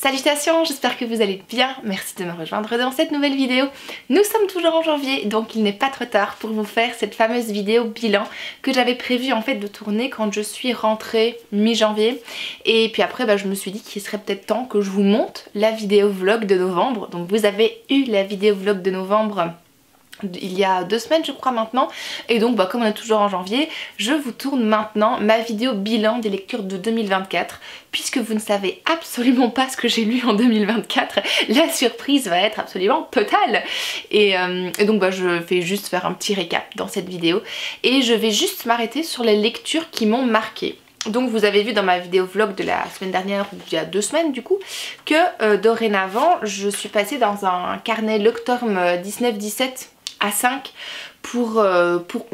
Salutations, j'espère que vous allez bien, merci de me rejoindre dans cette nouvelle vidéo. Nous sommes toujours en janvier, donc il n'est pas trop tard pour vous faire cette fameuse vidéo bilan que j'avais prévu en fait de tourner quand je suis rentrée mi-janvier. Et puis après je me suis dit qu'il serait peut-être temps que je vous monte la vidéo vlog de novembre. Donc vous avez eu la vidéo vlog de novembre il y a 2 semaines je crois maintenant, et donc comme on est toujours en janvier, je vous tourne maintenant ma vidéo bilan des lectures de 2024. Puisque vous ne savez absolument pas ce que j'ai lu en 2024, la surprise va être absolument totale. Et donc je vais juste faire un petit récap dans cette vidéo et je vais juste m'arrêter sur les lectures qui m'ont marqué. Donc vous avez vu dans ma vidéo vlog de la semaine dernière, ou il y a 2 semaines du coup, que dorénavant je suis passée dans un carnet Leuchtturm 19-17 A5 pour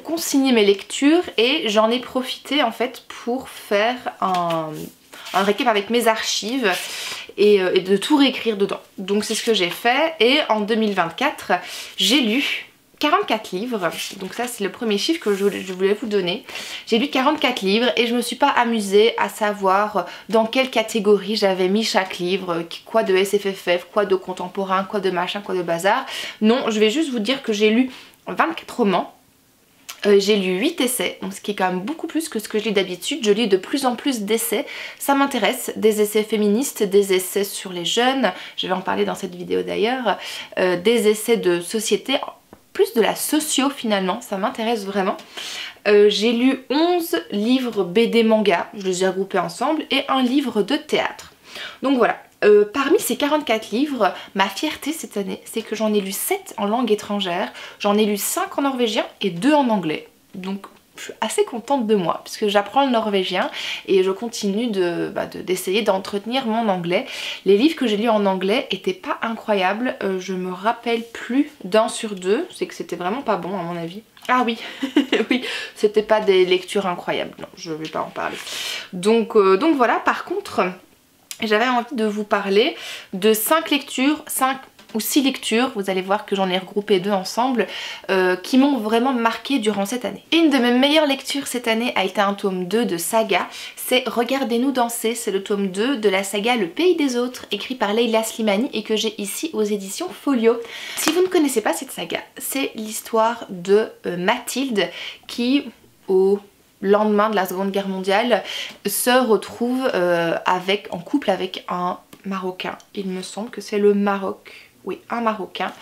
consigner mes lectures, et j'en ai profité en fait pour faire un récap avec mes archives et de tout réécrire dedans. Donc c'est ce que j'ai fait, et en 2024 j'ai lu 44 livres, donc ça c'est le premier chiffre que je voulais vous donner. J'ai lu 44 livres et je me suis pas amusée à savoir dans quelle catégorie j'avais mis chaque livre, quoi de SFFF, quoi de contemporain, quoi de machin, quoi de bazar. Non, je vais juste vous dire que j'ai lu 24 romans. J'ai lu 8 essais, donc ce qui est quand même beaucoup plus que ce que je lis d'habitude. Je lis de plus en plus d'essais, ça m'intéresse, des essais féministes, des essais sur les jeunes, je vais en parler dans cette vidéo d'ailleurs, des essais de société, plus de la socio finalement, ça m'intéresse vraiment. J'ai lu 11 livres BD manga, je les ai regroupés ensemble, et un livre de théâtre. Donc voilà. Parmi ces 44 livres, ma fierté cette année, c'est que j'en ai lu 7 en langue étrangère, j'en ai lu 5 en norvégien et 2 en anglais. Donc je suis assez contente de moi, puisque j'apprends le norvégien et je continue d'essayer d'entretenir mon anglais. Les livres que j'ai lus en anglais étaient pas incroyables, je me rappelle plus d'1 sur 2, c'est que c'était vraiment pas bon à mon avis. Ah oui, oui, c'était pas des lectures incroyables, non, je vais pas en parler. Donc voilà, par contre, j'avais envie de vous parler de 5 lectures, 5 ou 6 lectures, vous allez voir que j'en ai regroupé 2 ensemble, qui m'ont vraiment marqué durant cette année. Une de mes meilleures lectures cette année a été un tome 2 de saga, c'est Regardez-nous danser, c'est le tome 2 de la saga Le Pays des Autres, écrit par Leila Slimani et que j'ai ici aux éditions Folio. Si vous ne connaissez pas cette saga, c'est l'histoire de Mathilde qui, au lendemain de la Seconde Guerre mondiale, se retrouve en couple avec un Marocain. Il me semble que c'est le Maroc. Oui, un Marocain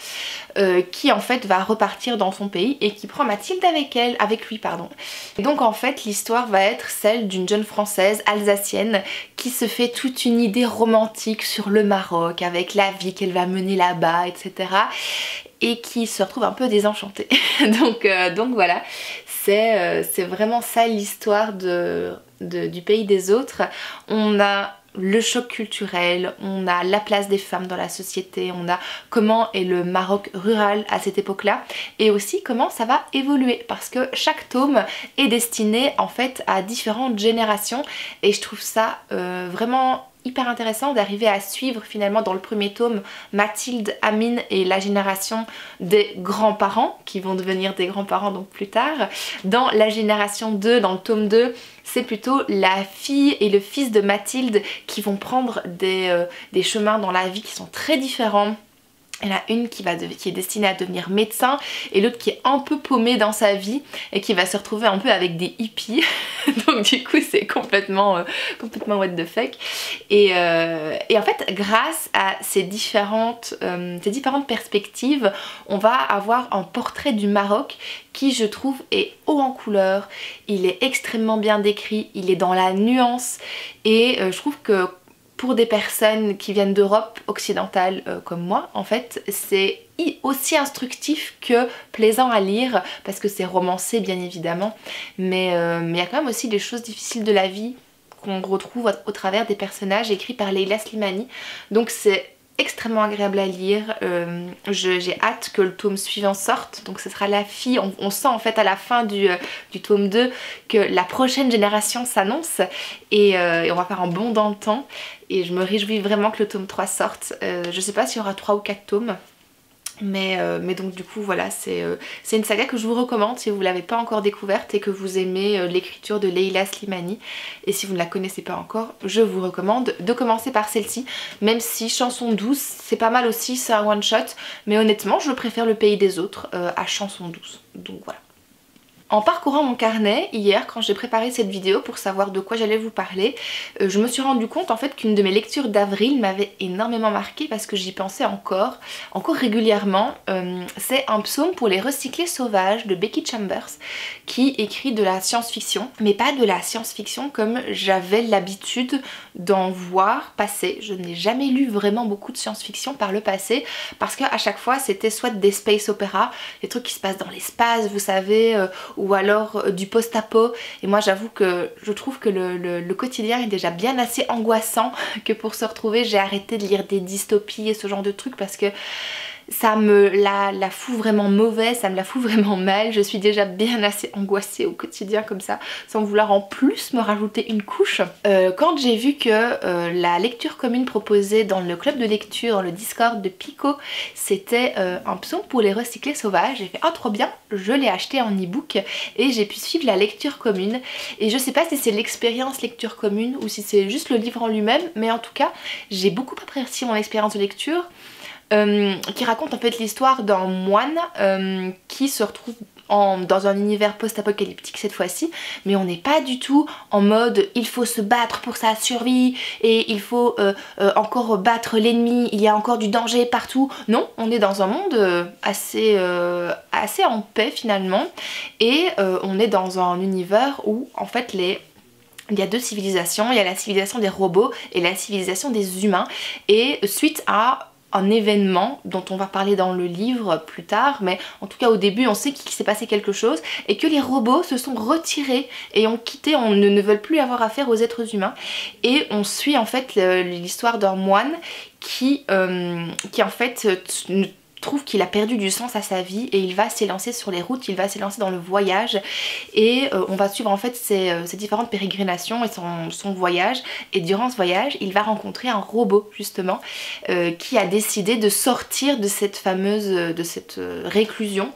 qui en fait va repartir dans son pays et qui prend Mathilde avec lui. Et donc en fait l'histoire va être celle d'une jeune Française alsacienne qui se fait toute une idée romantique sur le Maroc, avec la vie qu'elle va mener là-bas, etc. Et qui se retrouve un peu désenchantée. donc voilà, c'est vraiment ça l'histoire du Pays des Autres. On a le choc culturel, on a la place des femmes dans la société, on a comment est le Maroc rural à cette époque-là, et aussi comment ça va évoluer, parce que chaque tome est destiné en fait à différentes générations, et je trouve ça vraiment hyper intéressant d'arriver à suivre finalement dans le premier tome Mathilde, Amine et la génération des grands-parents qui vont devenir des grands-parents donc plus tard. Dans la génération 2, dans le tome 2, c'est plutôt la fille et le fils de Mathilde qui vont prendre des chemins dans la vie qui sont très différents. Il y en a une qui est destinée à devenir médecin et l'autre qui est un peu paumée dans sa vie et qui va se retrouver un peu avec des hippies. Donc du coup c'est complètement what the fuck. Et en fait grâce à ces différentes perspectives, on va avoir un portrait du Maroc qui je trouve est haut en couleur, il est extrêmement bien décrit, il est dans la nuance, et je trouve que pour des personnes qui viennent d'Europe occidentale comme moi, en fait, c'est aussi instructif que plaisant à lire, parce que c'est romancé bien évidemment, mais il y a quand même aussi des choses difficiles de la vie qu'on retrouve au travers des personnages écrits par Leila Slimani. Donc c'est extrêmement agréable à lire, j'ai hâte que le tome suivant sorte, donc ce sera la fille, on sent en fait à la fin du tome 2 que la prochaine génération s'annonce, et on va faire un bond dans le temps, et je me réjouis vraiment que le tome 3 sorte. Je sais pas s'il y aura 3 ou 4 tomes, Mais donc du coup voilà, c'est une saga que je vous recommande si vous ne l'avez pas encore découverte et que vous aimez l'écriture de Leila Slimani. Et si vous ne la connaissez pas encore, je vous recommande de commencer par celle-ci. Même si Chanson douce, c'est pas mal aussi, c'est un one shot. Mais honnêtement, je préfère Le Pays des Autres à Chanson douce. Donc voilà. En parcourant mon carnet hier quand j'ai préparé cette vidéo pour savoir de quoi j'allais vous parler, je me suis rendu compte en fait qu'une de mes lectures d'avril m'avait énormément marqué parce que j'y pensais encore régulièrement. C'est Un psaume pour les recyclés sauvages de Becky Chambers qui écrit de la science-fiction, mais pas de la science-fiction comme j'avais l'habitude d'en voir passer. Je n'ai jamais lu vraiment beaucoup de science-fiction par le passé parce qu'à chaque fois c'était soit des space opéras, des trucs qui se passent dans l'espace, vous savez, ou alors du post-apo. Et moi j'avoue que je trouve que le quotidien est déjà bien assez angoissant que pour se retrouver j'ai arrêté de lire des dystopies et ce genre de trucs parce que ça me la fout vraiment mauvais, ça me la fout vraiment mal. Je suis déjà bien assez angoissée au quotidien comme ça, sans vouloir en plus me rajouter une couche. Quand j'ai vu que la lecture commune proposée dans le club de lecture, dans le Discord de Pico, c'était un psaume pour les recyclés sauvages, j'ai fait ah trop bien, je l'ai acheté en e-book et j'ai pu suivre la lecture commune. Et je sais pas si c'est l'expérience lecture commune ou si c'est juste le livre en lui-même, mais en tout cas j'ai beaucoup apprécié mon expérience de lecture. Qui raconte en fait l'histoire d'un moine qui se retrouve dans un univers post-apocalyptique cette fois-ci, mais on n'est pas du tout en mode il faut se battre pour sa survie et il faut encore battre l'ennemi, il y a encore du danger partout. Non, on est dans un monde assez en paix finalement et on est dans un univers où en fait il y a deux civilisations, il y a la civilisation des robots et la civilisation des humains et suite à un événement dont on va parler dans le livre plus tard, mais en tout cas au début on sait qu'il s'est passé quelque chose et que les robots se sont retirés et ont quitté, on ne veulent plus avoir affaire aux êtres humains et on suit en fait l'histoire d'un moine qui en fait trouve qu'il a perdu du sens à sa vie et il va s'élancer sur les routes, il va s'élancer dans le voyage et on va suivre en fait ses différentes pérégrinations et son voyage et durant ce voyage il va rencontrer un robot justement qui a décidé de sortir de cette fameuse réclusion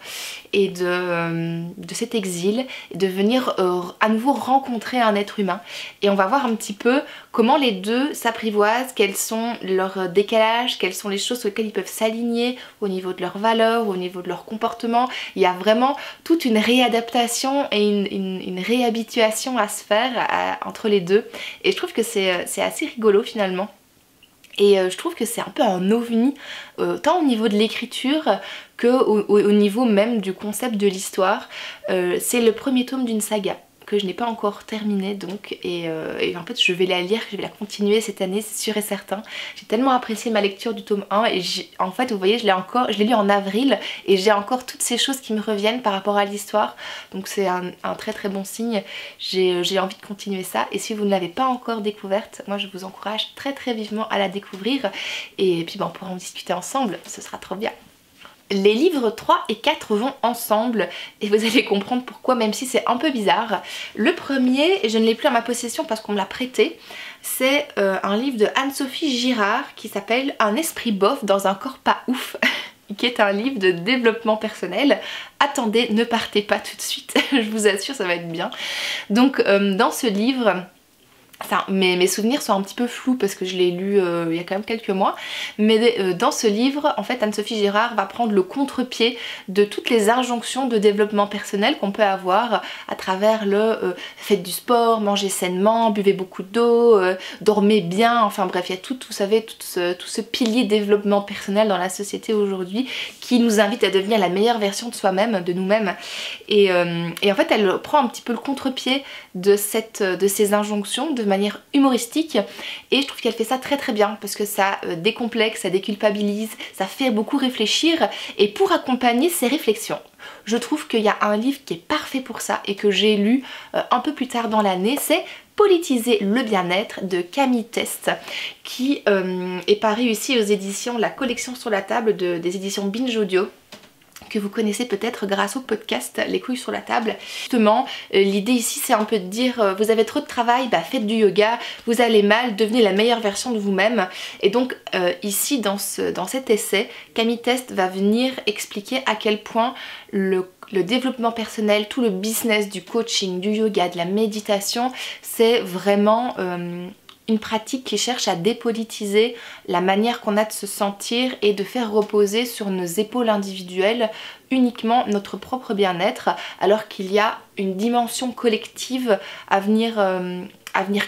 et de cet exil et de venir à nouveau rencontrer un être humain et on va voir un petit peu comment les deux s'apprivoisent, quels sont leurs décalages, quelles sont les choses sur lesquelles ils peuvent s'aligner au niveau de leurs valeurs, au niveau de leur comportement. Il y a vraiment toute une réadaptation et une réhabituation à se faire entre les deux et je trouve que c'est assez rigolo finalement. Et je trouve que c'est un peu un ovni, tant au niveau de l'écriture que au niveau même du concept de l'histoire. C'est le premier tome d'une saga que je n'ai pas encore terminé donc et en fait je vais la lire, je vais la continuer cette année, c'est sûr et certain. J'ai tellement apprécié ma lecture du tome 1 et en fait vous voyez je l'ai lu en avril et j'ai encore toutes ces choses qui me reviennent par rapport à l'histoire donc c'est un très très bon signe. J'ai envie de continuer ça et si vous ne l'avez pas encore découverte, moi je vous encourage très très vivement à la découvrir et puis on pourra en discuter ensemble, ce sera trop bien. Les livres 3 et 4 vont ensemble et vous allez comprendre pourquoi même si c'est un peu bizarre. Le premier, je ne l'ai plus en ma possession parce qu'on me l'a prêté, c'est un livre de Anne-Sophie Girard qui s'appelle Un esprit bof dans un corps pas ouf qui est un livre de développement personnel. Attendez, ne partez pas tout de suite, je vous assure ça va être bien. Donc dans ce livre... mes souvenirs sont un petit peu flous parce que je l'ai lu il y a quand même quelques mois mais dans ce livre en fait Anne-Sophie Girard va prendre le contre-pied de toutes les injonctions de développement personnel qu'on peut avoir à travers le faites du sport, mangez sainement, buvez beaucoup d'eau, dormez bien, enfin bref il y a tout, vous savez, tout ce pilier développement personnel dans la société aujourd'hui qui nous invite à devenir la meilleure version de soi-même, de nous-mêmes et en fait elle prend un petit peu le contre-pied de ces injonctions de manière humoristique et je trouve qu'elle fait ça très très bien parce que ça décomplexe, ça déculpabilise, ça fait beaucoup réfléchir et pour accompagner ces réflexions je trouve qu'il y a un livre qui est parfait pour ça et que j'ai lu un peu plus tard dans l'année, c'est Politiser le bien-être de Camille Test qui est paru ici aux éditions La Collection sur la table des éditions Binge Audio que vous connaissez peut-être grâce au podcast Les couilles sur la table. Justement, l'idée ici c'est un peu de dire vous avez trop de travail, bah faites du yoga, vous allez mal, devenez la meilleure version de vous-même. Et donc ici dans cet essai, Camille Test va venir expliquer à quel point le développement personnel, tout le business du coaching, du yoga, de la méditation, c'est vraiment une pratique qui cherche à dépolitiser la manière qu'on a de se sentir et de faire reposer sur nos épaules individuelles uniquement notre propre bien-être, alors qu'il y a une dimension collective à venir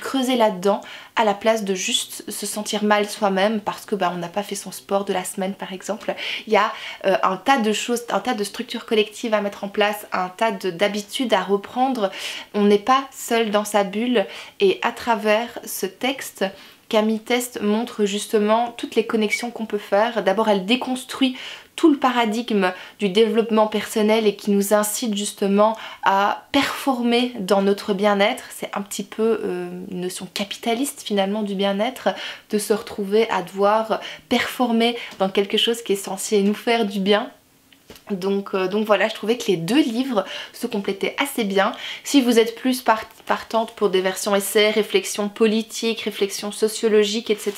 creuser là-dedans, à la place de juste se sentir mal soi-même parce que on n'a pas fait son sport de la semaine par exemple. Il y a un tas de choses, un tas de structures collectives à mettre en place, un tas d'habitudes à reprendre. On n'est pas seul dans sa bulle, et à travers ce texte, Camille Test montre justement toutes les connexions qu'on peut faire. D'abord, elle déconstruit tout le paradigme du développement personnel et qui nous incite justement à performer dans notre bien-être. C'est un petit peu une notion capitaliste finalement du bien-être, de se retrouver à devoir performer dans quelque chose qui est censé nous faire du bien. Donc voilà, je trouvais que les deux livres se complétaient assez bien. Si vous êtes plus partante pour des versions essais, réflexion politique, réflexion sociologique, etc.,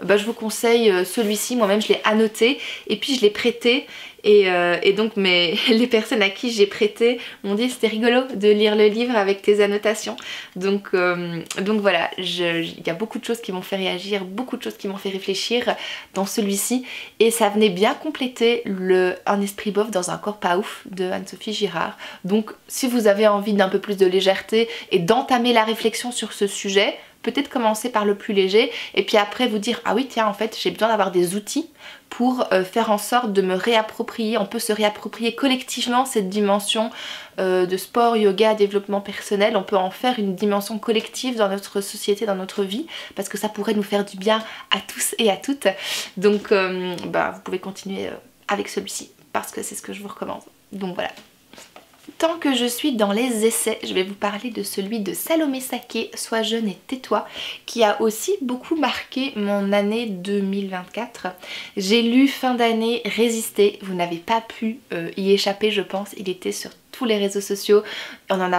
je vous conseille celui-ci. Moi-même je l'ai annoté et puis je l'ai prêté. Et donc les personnes à qui j'ai prêté m'ont dit c'était rigolo de lire le livre avec tes annotations. Donc voilà, il y a beaucoup de choses qui m'ont fait réagir, beaucoup de choses qui m'ont fait réfléchir dans celui-ci. Et ça venait bien compléter Un esprit bof dans un corps pas ouf de Anne-Sophie Girard. Donc si vous avez envie d'un peu plus de légèreté et d'entamer la réflexion sur ce sujet, peut-être commencer par le plus léger et puis après vous dire ah oui tiens en fait j'ai besoin d'avoir des outils pour faire en sorte de me réapproprier. On peut se réapproprier collectivement cette dimension de sport, yoga, développement personnel. On peut en faire une dimension collective dans notre société, dans notre vie, parce que ça pourrait nous faire du bien à tous et à toutes. Donc vous pouvez continuer avec celui-ci parce que c'est ce que je vous recommande. Donc voilà. Tant que je suis dans les essais, je vais vous parler de celui de Salomé Saké, Sois jeune et tais-toi, qui a aussi beaucoup marqué mon année 2024. J'ai lu fin d'année Résister, vous n'avez pas pu y échapper je pense, il était sur tous les réseaux sociaux, elle en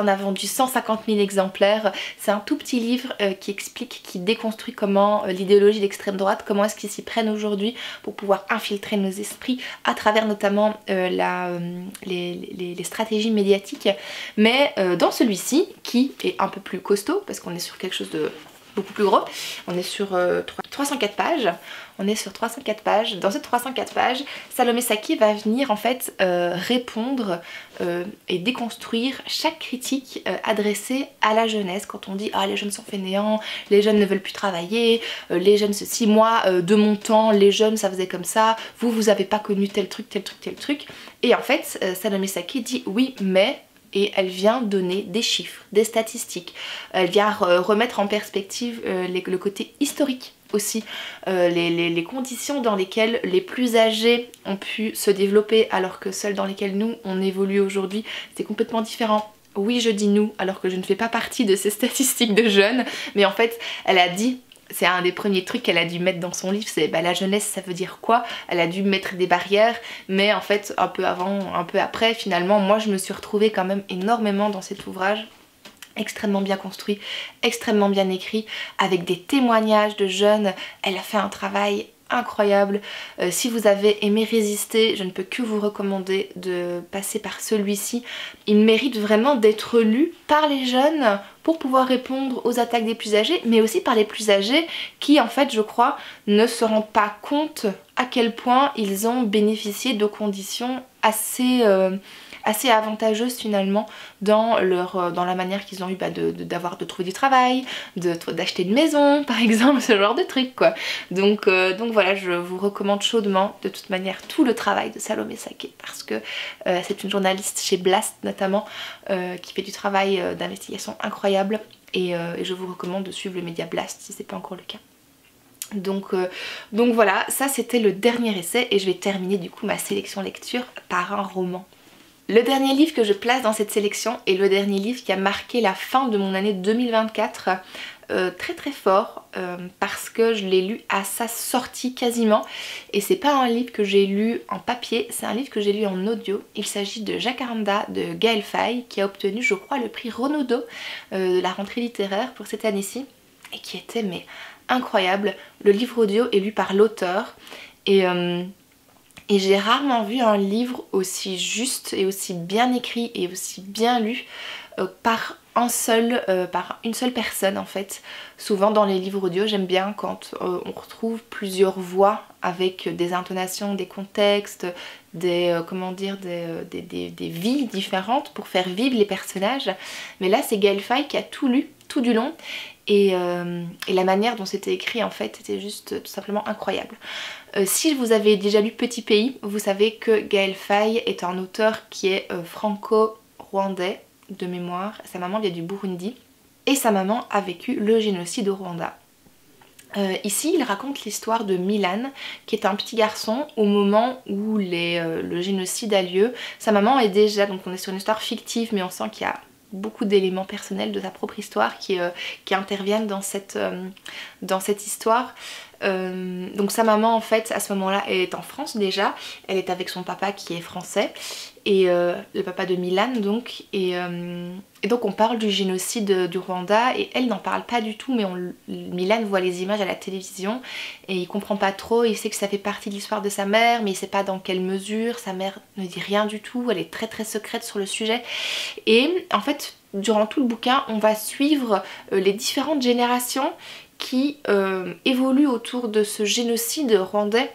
a vendu 150 000 exemplaires. C'est un tout petit livre qui explique, qui déconstruit comment l'idéologie d'extrême droite, comment est-ce qu'ils s'y prennent aujourd'hui pour pouvoir infiltrer nos esprits à travers notamment les stratégies médiatiques. Mais dans celui-ci, qui est un peu plus costaud, parce qu'on est sur quelque chose de beaucoup plus gros, on est sur 304 pages. On est sur 304 pages. Dans ces 304 pages, Salomé Saké va venir en fait répondre et déconstruire chaque critique adressée à la jeunesse. Quand on dit ah les jeunes sont fainéants, les jeunes ne veulent plus travailler, les jeunes ceci, moi de mon temps, les jeunes ça faisait comme ça, vous avez pas connu tel truc, tel truc, tel truc. Et en fait Salomé Saké dit oui mais, et elle vient donner des chiffres, des statistiques. Elle vient remettre en perspective le côté historique aussi, les conditions dans lesquelles les plus âgés ont pu se développer alors que celles dans lesquelles nous on évolue aujourd'hui c'est complètement différent. Oui je dis nous alors que je ne fais pas partie de ces statistiques de jeunes, mais en fait elle a dit, c'est un des premiers trucs qu'elle a dû mettre dans son livre, c'est la jeunesse ça veut dire quoi. Elle a dû mettre des barrières, mais en fait un peu avant, un peu après, finalement moi je me suis retrouvée quand même énormément dans cet ouvrage. Extrêmement bien construit, extrêmement bien écrit, avec des témoignages de jeunes. Elle a fait un travail incroyable. Si vous avez aimé Résister, je ne peux que vous recommander de passer par celui-ci. Il mérite vraiment d'être lu par les jeunes pour pouvoir répondre aux attaques des plus âgés, mais aussi par les plus âgés qui en fait je crois ne se rendent pas compte à quel point ils ont bénéficié de conditions assez avantageuses finalement dans la manière qu'ils ont eu de trouver du travail, d'acheter une maison par exemple, ce genre de trucs quoi. Donc voilà, je vous recommande chaudement de toute manière tout le travail de Salomé Saké parce que c'est une journaliste chez Blast notamment qui fait du travail d'investigation incroyable et je vous recommande de suivre le média Blast si c'est pas encore le cas. Donc voilà, ça c'était le dernier essai et je vais terminer du coup ma sélection lecture par un roman. Le dernier livre que je place dans cette sélection est le dernier livre qui a marqué la fin de mon année 2024. très très fort parce que je l'ai lu à sa sortie quasiment, et c'est pas un livre que j'ai lu en papier, c'est un livre que j'ai lu en audio. Il s'agit de Jacaranda de Gaël Faye, qui a obtenu je crois le prix Renaudot de la rentrée littéraire pour cette année-ci, et qui était mais incroyable. Le livre audio est lu par l'auteur, et j'ai rarement vu un livre aussi juste et aussi bien écrit et aussi bien lu par une seule personne en fait. Souvent dans les livres audio, j'aime bien quand on retrouve plusieurs voix avec des intonations, des contextes, des vies différentes pour faire vivre les personnages. Mais là c'est Gaël Faye qui a tout lu, tout du long, et la manière dont c'était écrit en fait était juste tout simplement incroyable. Si vous avez déjà lu Petit Pays, vous savez que Gaël Faye est un auteur qui est franco-rwandais de mémoire. Sa maman vient du Burundi et sa maman a vécu le génocide au Rwanda. Ici il raconte l'histoire de Milan, qui est un petit garçon au moment où le génocide a lieu. Sa maman est déjà, donc on est sur une histoire fictive, mais on sent qu'il y a beaucoup d'éléments personnels de sa propre histoire qui interviennent dans cette histoire. Donc sa maman en fait à ce moment-là est en France déjà, elle est avec son papa qui est français, et le papa de Milan donc, et donc on parle du génocide du Rwanda, et elle n'en parle pas du tout, mais Milan voit les images à la télévision et il comprend pas trop. Il sait que ça fait partie de l'histoire de sa mère, mais il sait pas dans quelle mesure. Sa mère ne dit rien du tout, elle est très très secrète sur le sujet, et en fait durant tout le bouquin on va suivre les différentes générations qui évoluent autour de ce génocide rwandais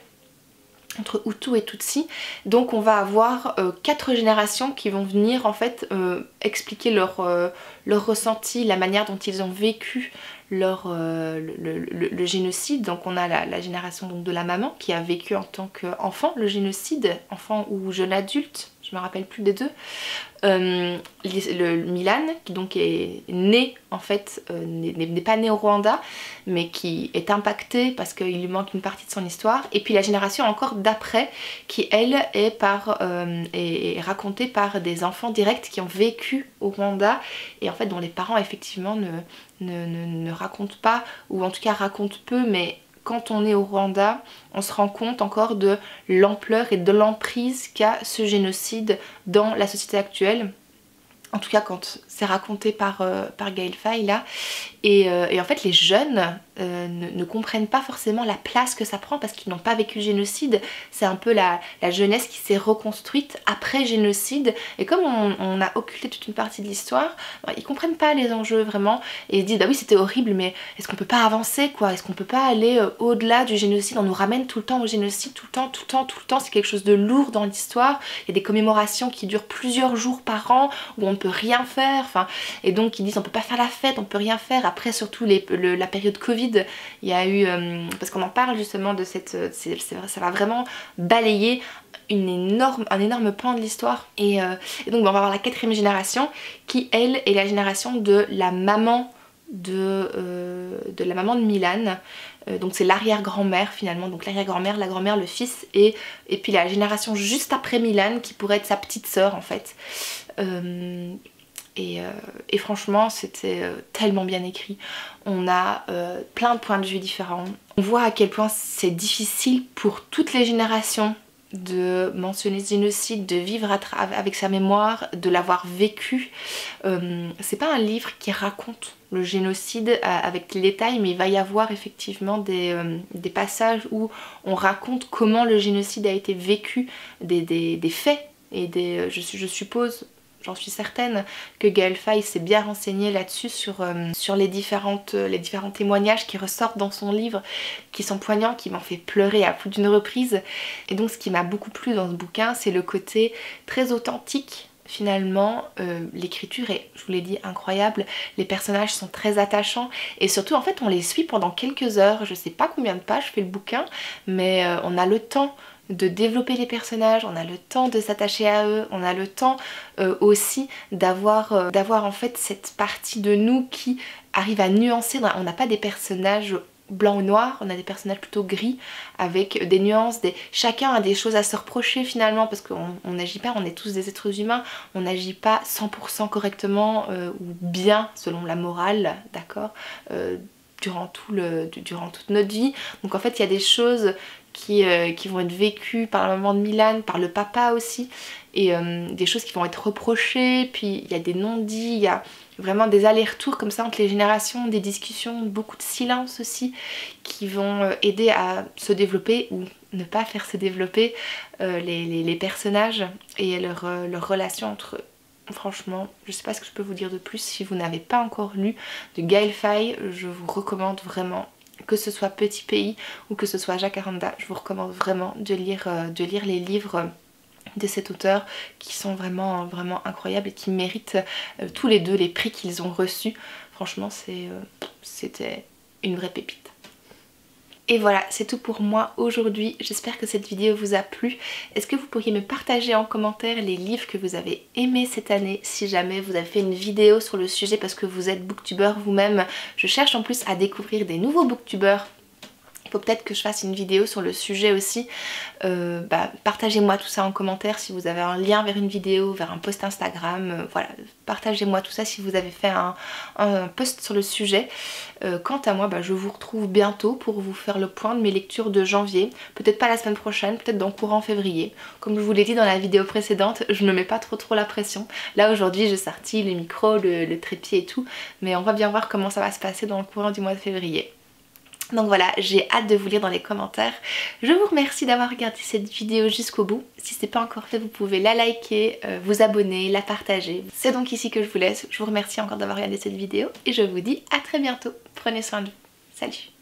entre Hutu et Tutsi. Donc on va avoir 4 générations qui vont venir en fait expliquer leur ressenti, la manière dont ils ont vécu le génocide. Donc on a la génération donc, de la maman qui a vécu en tant qu'enfant le génocide, enfant ou jeune adulte, je me rappelle plus des deux. Le Milan qui donc est né en fait, n'est pas né au Rwanda, mais qui est impacté parce qu'il lui manque une partie de son histoire. Et puis la génération encore d'après qui elle est racontée par des enfants directs qui ont vécu au Rwanda, et en fait dont les parents effectivement ne racontent pas, ou en tout cas racontent peu, mais quand on est au Rwanda, on se rend compte encore de l'ampleur et de l'emprise qu'a ce génocide dans la société actuelle. En tout cas quand c'est raconté par Gaël Faye là. Et en fait les jeunes ne comprennent pas forcément la place que ça prend parce qu'ils n'ont pas vécu le génocide. C'est un peu la jeunesse qui s'est reconstruite après génocide, et comme on a occulté toute une partie de l'histoire, ils comprennent pas les enjeux vraiment, et ils se disent bah oui c'était horrible, mais est-ce qu'on peut pas avancer quoi, est-ce qu'on peut pas aller au-delà du génocide? On nous ramène tout le temps au génocide, tout le temps, c'est quelque chose de lourd dans l'histoire. Il y a des commémorations qui durent plusieurs jours par an où on ne peut rien faire, enfin, et donc ils disent on peut pas faire la fête, on peut rien faire. Après surtout la période Covid, il y a eu, parce qu'on en parle justement de ça va vraiment balayer un énorme pan de l'histoire, et donc on va avoir la 4e génération qui elle est la génération de la maman de Milan. Donc c'est l'arrière-grand-mère finalement, donc l'arrière-grand-mère, la grand-mère, le fils, et puis la génération juste après Milan qui pourrait être sa petite sœur en fait. Et franchement c'était tellement bien écrit. On a plein de points de vue différents. On voit à quel point c'est difficile pour toutes les générations de mentionner ce génocide, de vivre avec sa mémoire, de l'avoir vécu. C'est pas un livre qui raconte le génocide avec les détails, mais il va y avoir effectivement des passages où on raconte comment le génocide a été vécu, des faits, et je suppose, j'en suis certaine, que Gaël Faye s'est bien renseigné là-dessus sur les différents témoignages qui ressortent dans son livre, qui sont poignants, qui m'ont fait pleurer à plus d'une reprise. Et donc ce qui m'a beaucoup plu dans ce bouquin, c'est le côté très authentique. Finalement, l'écriture est, je vous l'ai dit, incroyable, les personnages sont très attachants, et surtout en fait on les suit pendant quelques heures. Je sais pas combien de pages fait le bouquin, mais on a le temps de développer les personnages, on a le temps de s'attacher à eux, on a le temps aussi d'avoir en fait cette partie de nous qui arrive à nuancer. On n'a pas des personnages blanc ou noir, on a des personnages plutôt gris avec des nuances, chacun a des choses à se reprocher finalement parce qu'on n'agit pas, on est tous des êtres humains, on n'agit pas 100% correctement ou bien selon la morale, d'accord, durant toute notre vie. Donc en fait il y a des choses qui vont être vécues par la maman de Milan, par le papa aussi, et des choses qui vont être reprochées, puis il y a des non-dits, il y a vraiment des allers-retours comme ça entre les générations, des discussions, beaucoup de silence aussi, qui vont aider à se développer ou ne pas faire se développer les personnages et leur relation entre eux. Franchement, je sais pas ce que je peux vous dire de plus. Si vous n'avez pas encore lu de Gaël Faye, je vous recommande vraiment, que ce soit Petit Pays ou que ce soit Jacques Aranda, je vous recommande vraiment de lire les livres de cet auteur qui sont vraiment incroyables et qui méritent tous les deux les prix qu'ils ont reçus. Franchement c'était une vraie pépite. Et voilà, c'est tout pour moi aujourd'hui. J'espère que cette vidéo vous a plu. Est-ce que vous pourriez me partager en commentaire les livres que vous avez aimés cette année, si jamais vous avez fait une vidéo sur le sujet parce que vous êtes booktubeur vous-même. Je cherche en plus à découvrir des nouveaux booktubeurs. Il faut peut-être que je fasse une vidéo sur le sujet aussi. Partagez-moi tout ça en commentaire si vous avez un lien vers une vidéo, vers un post Instagram. Voilà, partagez-moi tout ça si vous avez fait un post sur le sujet. Quant à moi, je vous retrouve bientôt pour vous faire le point de mes lectures de janvier. Peut-être pas la semaine prochaine, peut-être dans courant février. Comme je vous l'ai dit dans la vidéo précédente, je ne me mets pas trop la pression. Là aujourd'hui j'ai sorti le micro, le trépied et tout. Mais on va bien voir comment ça va se passer dans le courant du mois de février. Donc voilà, j'ai hâte de vous lire dans les commentaires. Je vous remercie d'avoir regardé cette vidéo jusqu'au bout. Si ce n'est pas encore fait, vous pouvez la liker, vous abonner, la partager. C'est donc ici que je vous laisse. Je vous remercie encore d'avoir regardé cette vidéo et je vous dis à très bientôt. Prenez soin de vous. Salut!